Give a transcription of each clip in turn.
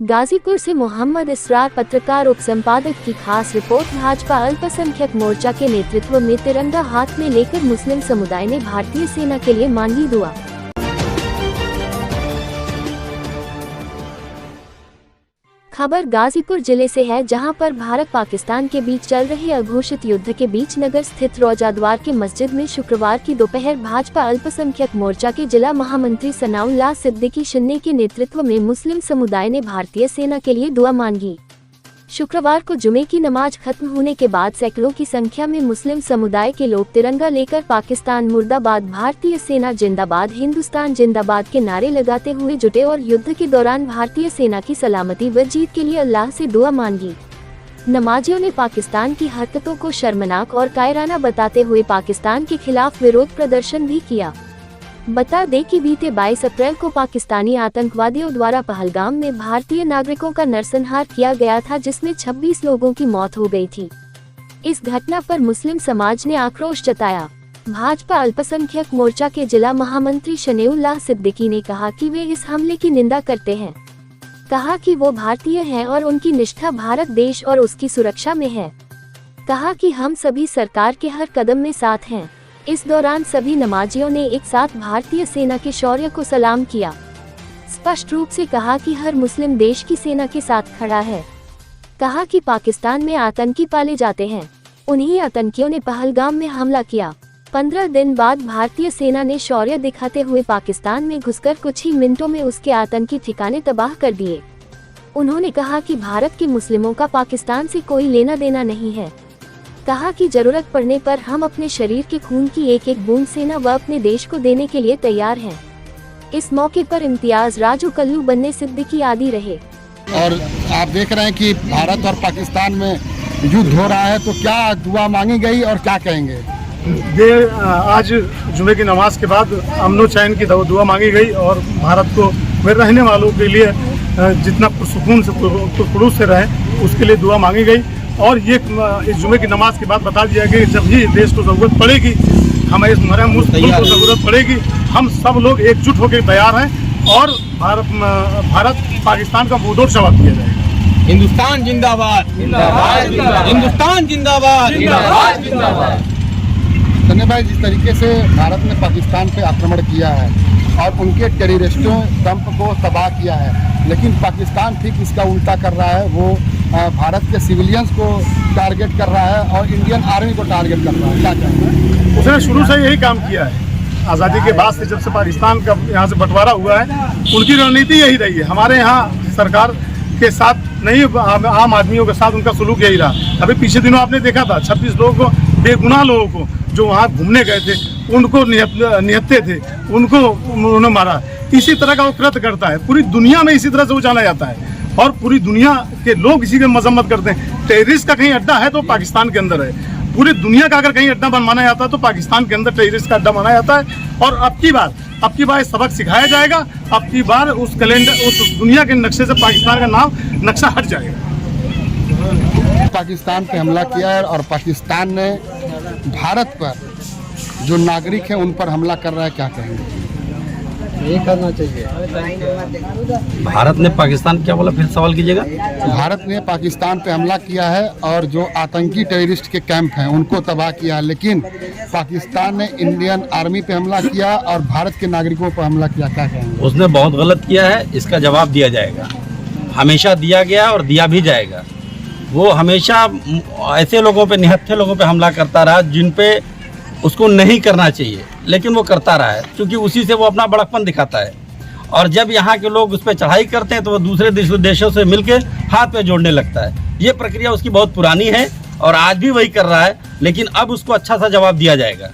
गाजीपुर से मोहम्मद इसरार पत्रकार उप संपादक की खास रिपोर्ट। भाजपा अल्पसंख्यक मोर्चा के नेतृत्व में तिरंगा हाथ में लेकर मुस्लिम समुदाय ने भारतीय सेना के लिए मांगी दुआ। खबर गाजीपुर जिले से है, जहां पर भारत पाकिस्तान के बीच चल रहे अघोषित युद्ध के बीच नगर स्थित रोजाद्वार के मस्जिद में शुक्रवार की दोपहर भाजपा अल्पसंख्यक मोर्चा के जिला महामंत्री सनाउल्लाह सिद्दीकी शिन्ने के नेतृत्व में मुस्लिम समुदाय ने भारतीय सेना के लिए दुआ मांगी। शुक्रवार को जुमे की नमाज खत्म होने के बाद सैकड़ों की संख्या में मुस्लिम समुदाय के लोग तिरंगा लेकर पाकिस्तान मुर्दाबाद, भारतीय सेना जिंदाबाद, हिंदुस्तान जिंदाबाद के नारे लगाते हुए जुटे और युद्ध के दौरान भारतीय सेना की सलामती व जीत के लिए अल्लाह से दुआ मांगी। नमाजियों ने पाकिस्तान की हरकतों को शर्मनाक और कायराना बताते हुए पाकिस्तान के खिलाफ विरोध प्रदर्शन भी किया। बता दें कि बीते 22 अप्रैल को पाकिस्तानी आतंकवादियों द्वारा पहलगाम में भारतीय नागरिकों का नरसंहार किया गया था, जिसमें 26 लोगों की मौत हो गई थी। इस घटना पर मुस्लिम समाज ने आक्रोश जताया। भाजपा अल्पसंख्यक मोर्चा के जिला महामंत्री सनाउल्लाह सिद्दीकी ने कहा कि वे इस हमले की निंदा करते हैं। कहा कि वो भारतीय हैं और उनकी निष्ठा भारत देश और उसकी सुरक्षा में है। कहा कि हम सभी सरकार के हर कदम में साथ हैं। इस दौरान सभी नमाजियों ने एक साथ भारतीय सेना के शौर्य को सलाम किया। स्पष्ट रूप से कहा कि हर मुस्लिम देश की सेना के साथ खड़ा है। कहा कि पाकिस्तान में आतंकी पाले जाते हैं, उन्हीं आतंकियों ने पहलगाम में हमला किया। 15 दिन बाद भारतीय सेना ने शौर्य दिखाते हुए पाकिस्तान में घुसकर कुछ ही मिनटों में उसके आतंकी ठिकाने तबाह कर दिए। उन्होंने कहा कि भारत के मुस्लिमों का पाकिस्तान से कोई लेना देना नहीं है। कहा कि जरूरत पड़ने पर हम अपने शरीर के खून की एक एक बूंद सेना व अपने देश को देने के लिए तैयार हैं। इस मौके पर इम्तियाज, राजू, कल्लू, बन्ने, सिद्दीकी आदि रहे। और आप देख रहे हैं कि भारत और पाकिस्तान में युद्ध हो रहा है, तो क्या दुआ मांगी गई और क्या कहेंगे? ये आज जुमे की नमाज के बाद अमन चैन की दुआ मांगी गई और भारत को में रहने वालों के लिए जितना सुकून से पुरुष से रहे उसके लिए दुआ मांगी गई। और ये इस जुमे की नमाज के बाद बता दिया गया कि जब भी देश को ज़रूरत पड़ेगी, हमें इस मरहम मुल्क को ज़रूरत पड़ेगी, हम सब लोग एकजुट होकर तैयार हैं और भारत पाकिस्तान का मुंहतोड़ जवाब दिया जाएगा। हिंदुस्तान जिंदाबाद, हिंदुस्तान जिंदाबाद, जिंदाबाद। सन्नी भाई, जिस तरीके से भारत ने पाकिस्तान पे आक्रमण किया है और उनके टेररिस्टों कैंप को तबाह किया है, लेकिन पाकिस्तान ठीक इसका उल्टा कर रहा है। वो भारत के सिविलियंस को टारगेट कर रहा है और इंडियन आर्मी को टारगेट कर रहा है। क्या कहेंगे? उसने शुरू से यही काम किया है। आज़ादी के बाद से जब से पाकिस्तान का यहाँ से बंटवारा हुआ है, उनकी रणनीति यही रही है। हमारे यहाँ सरकार के साथ नहीं, आम आदमियों के साथ उनका सुलूक यही रहा। अभी पिछले दिनों आपने देखा था 26 लोगों को, बेगुनाह लोगों को जो वहाँ घूमने गए थे, उनको निहत्ते थे, उनको उन्होंने मारा। इसी तरह का वो कृत्य करता है। पूरी दुनिया में इसी तरह से वो जाना जाता है और पूरी दुनिया के लोग इसी की मजम्मत करते हैं। टेररिस्ट का कहीं अड्डा है तो पाकिस्तान के अंदर है। पूरी दुनिया का अगर कहीं अड्डा माना जाता है तो पाकिस्तान के अंदर टेररिस्ट का अड्डा माना जाता है। और अब की बार सबक सिखाया जाएगा। अब की बार उस दुनिया के नक्शे से पाकिस्तान का नाम नक्शा हट जाएगा। पाकिस्तान पे हमला किया है और पाकिस्तान ने भारत पर जो नागरिक है उन पर हमला कर रहा है। क्या कहेंगे? नहीं करना चाहिए। भारत ने पाकिस्तान, क्या बोला, फिर सवाल कीजिएगा। भारत ने पाकिस्तान पे हमला किया है और जो आतंकी टेररिस्ट के कैंप हैं उनको तबाह किया है, लेकिन पाकिस्तान ने इंडियन आर्मी पे हमला किया और भारत के नागरिकों पर हमला किया। क्या कहेंगे? उसने बहुत गलत किया है, इसका जवाब दिया जाएगा। हमेशा दिया गया और दिया भी जाएगा। वो हमेशा ऐसे लोगों पे, निहत्थे लोगों पे हमला करता रहा जिन पे उसको नहीं करना चाहिए, लेकिन वो करता रहा है, क्योंकि उसी से वो अपना बड़कपन दिखाता है। और जब यहाँ के लोग उस पर चढ़ाई करते हैं तो वो दूसरे देशों से मिलकर हाथ पे जोड़ने लगता है। ये प्रक्रिया उसकी बहुत पुरानी है और आज भी वही कर रहा है, लेकिन अब उसको अच्छा सा जवाब दिया जाएगा।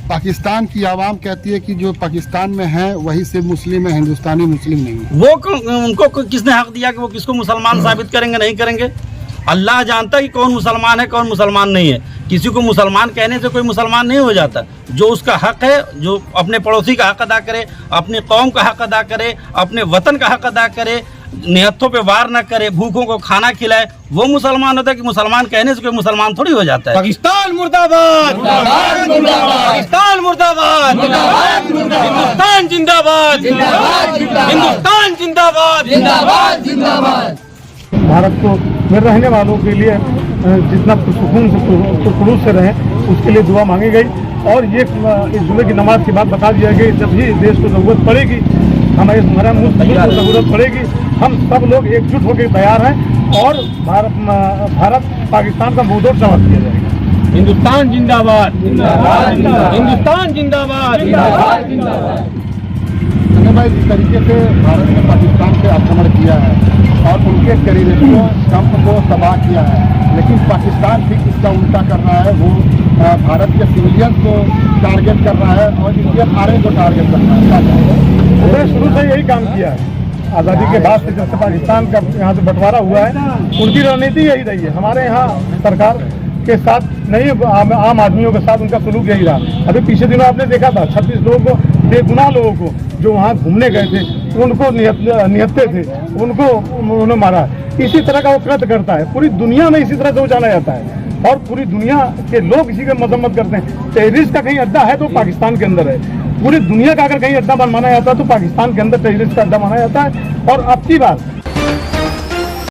पाकिस्तान की आवाम कहती है कि जो पाकिस्तान में है वही से मुस्लिम है, हिंदुस्तानी मुस्लिम नहीं है। वो उनको किसने हक दिया कि वो किसको मुसलमान साबित करेंगे, नहीं करेंगे? अल्लाह जानता है कि कौन मुसलमान है, कौन मुसलमान नहीं है। किसी को मुसलमान कहने से कोई मुसलमान नहीं हो जाता। जो उसका हक है, जो अपने पड़ोसी का हक अदा करे, अपनी कौम का हक अदा करे, अपने वतन का हक अदा करे, निहत्थों पे वार न करे, भूखों को खाना खिलाए, वो मुसलमान होता है कि मुसलमान कहने से कोई मुसलमान थोड़ी हो जाता है। पाकिस्तान मुर्दाबाद, पाकिस्तान मुर्दाबाद, हिंदुस्तान जिंदाबाद, हिंदुस्तान जिंदाबाद। भारत को में रहने वालों के लिए जितना सुकून से खुलूस से रहें उसके लिए दुआ मांगी गई। और ये इस जुमे की नमाज की बात बता दिया गया, जब भी देश को ज़रूरत पड़ेगी, हमारे मुल्क को ज़रूरत पड़ेगी, हम सब लोग एकजुट होकर तैयार हैं और भारत पाकिस्तान का मुंहतोड़ जवाब दिया जाएगा। हिंदुस्तान जिंदाबाद, हिंदुस्तान जिंदाबाद। भाई जिस तरीके से भारत ने पाकिस्तान पे आक्रमण किया है और उनके टेररिस्टों कैंप को तबाह किया है, लेकिन पाकिस्तान ठीक इसका उल्टा कर रहा है। वो भारत के सिविलियन को टारगेट कर रहा है और इंडियन आर्मी को टारगेट कर रहा है। उन्होंने शुरू से यही काम किया है। आज़ादी के बाद से जब से पाकिस्तान का यहाँ से बंटवारा हुआ है, उनकी रणनीति यही रही है। हमारे यहाँ सरकार के साथ नहीं, आम आदमियों के साथ उनका सलूक यही रहा। अभी पिछले दिनों आपने देखा था 36 लोगों को, बेगुनाह लोगों को जो वहाँ घूमने गए थे, उनको निहत्थे थे, उनको उन्होंने मारा। इसी तरह का वो कृत्य करता है। पूरी दुनिया में इसी तरह से वो जाना जाता है और पूरी दुनिया के लोग इसी की मजम्मत करते हैं। टेररिस्ट का कहीं अड्डा है तो पाकिस्तान के अंदर है। पूरी दुनिया का अगर कहीं अड्डा माना जाता है तो पाकिस्तान के अंदर टेररिस्ट का अड्डा माना जाता है। और अब की बात